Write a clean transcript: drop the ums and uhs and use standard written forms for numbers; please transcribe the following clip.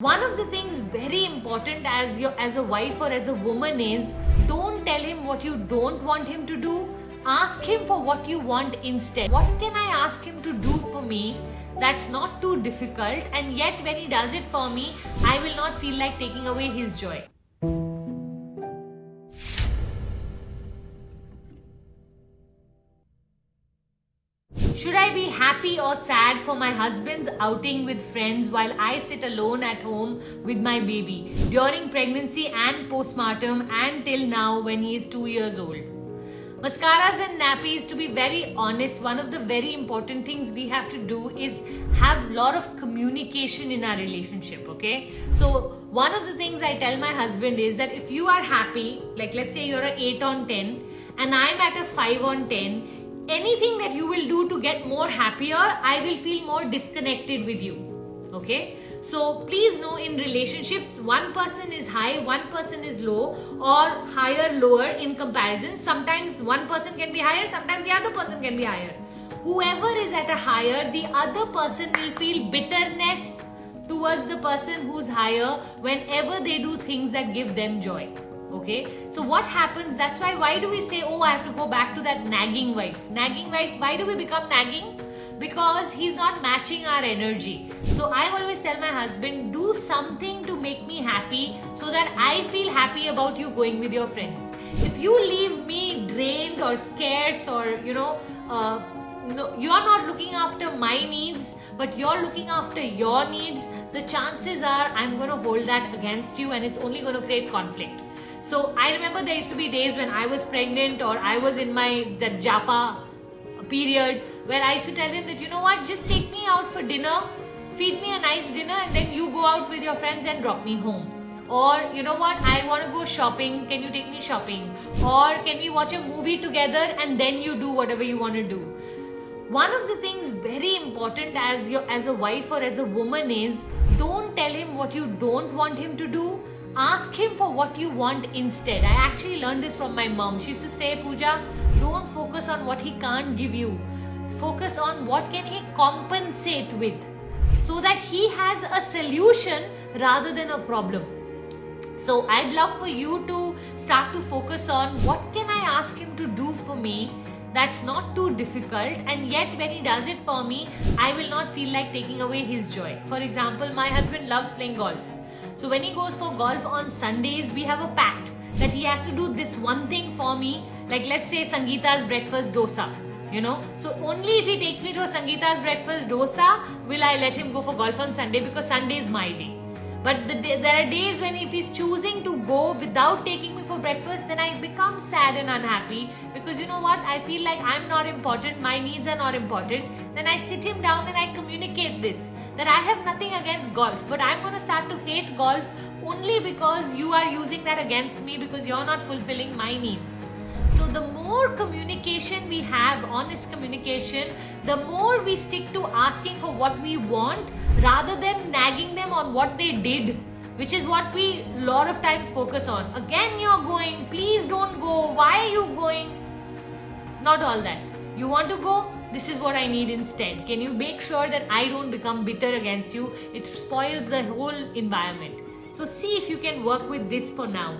One of the things very important as a wife or as a woman is, don't tell him what you don't want him to do. Ask him for what you want instead. What can I ask him to do for me that's not too difficult, and yet when he does it for me, I will not feel like taking away his joy. Should I be happy or sad for my husband's outing with friends while I sit alone at home with my baby during pregnancy and postpartum and till now when he is 2 years old? Mascaras and nappies, to be very honest, one of the very important things we have to do is have a lot of communication in our relationship, okay? So one of the things I tell my husband is that if you are happy, like let's say you're an 8 on 10 and I'm at a 5 on 10, anything that you will do to get more happier, I will feel more disconnected with you. Okay? So please know, in relationships, one person is high, one person is low, or higher, lower in comparison. Sometimes one person can be higher, sometimes the other person can be higher. Whoever is at a higher, the other person will feel bitterness towards the person who's higher whenever they do things that give them joy. Okay, so what happens, that's why do we say, oh, I have to go back to that nagging wife? Nagging wife, why do we become nagging? Because he's not matching our energy. So I always tell my husband, do something to make me happy so that I feel happy about you going with your friends. If you leave me drained or scarce or, no, you're not looking after my needs, but you're looking after your needs, the chances are I'm going to hold that against you and it's only going to create conflict. So I remember there used to be days when I was pregnant or I was in that Japa period where I used to tell him that, you know what, just take me out for dinner, feed me a nice dinner, and then you go out with your friends and drop me home. Or, you know what, I want to go shopping, can you take me shopping? Or can we watch a movie together and then you do whatever you want to do? One of the things very important as a wife or as a woman is, don't tell him what you don't want him to do. Ask him for what you want instead. I actually learned this from my mom. She used to say, Puja, don't focus on what he can't give you. Focus on what can he compensate with, so that he has a solution rather than a problem. So I'd love for you to start to focus on what can I ask him to do for me that's not too difficult, and yet when he does it for me, I will not feel like taking away his joy. For example, my husband loves playing golf. So when he goes for golf on Sundays, we have a pact that he has to do this one thing for me, like let's say Sangeeta's breakfast dosa, So only if he takes me to a Sangeeta's breakfast dosa will I let him go for golf on Sunday, because Sunday is my day. But there are days when if he's choosing to go without taking me for breakfast, then I become sad and unhappy, because you know what, I feel like I'm not important, my needs are not important. Then I sit him down and I communicate this, that I have nothing against golf, but I'm going to start to hate golf only because you are using that against me, because you're not fulfilling my needs. So the more communication we have, honest communication, the more we stick to asking for what we want rather than nagging them on what they did, which is what we a lot of times focus on. Again, you're going, please don't go, why are you going? Not all that. You want to go? This is what I need instead. Can you make sure that I don't become bitter against you? It spoils the whole environment. So see if you can work with this for now.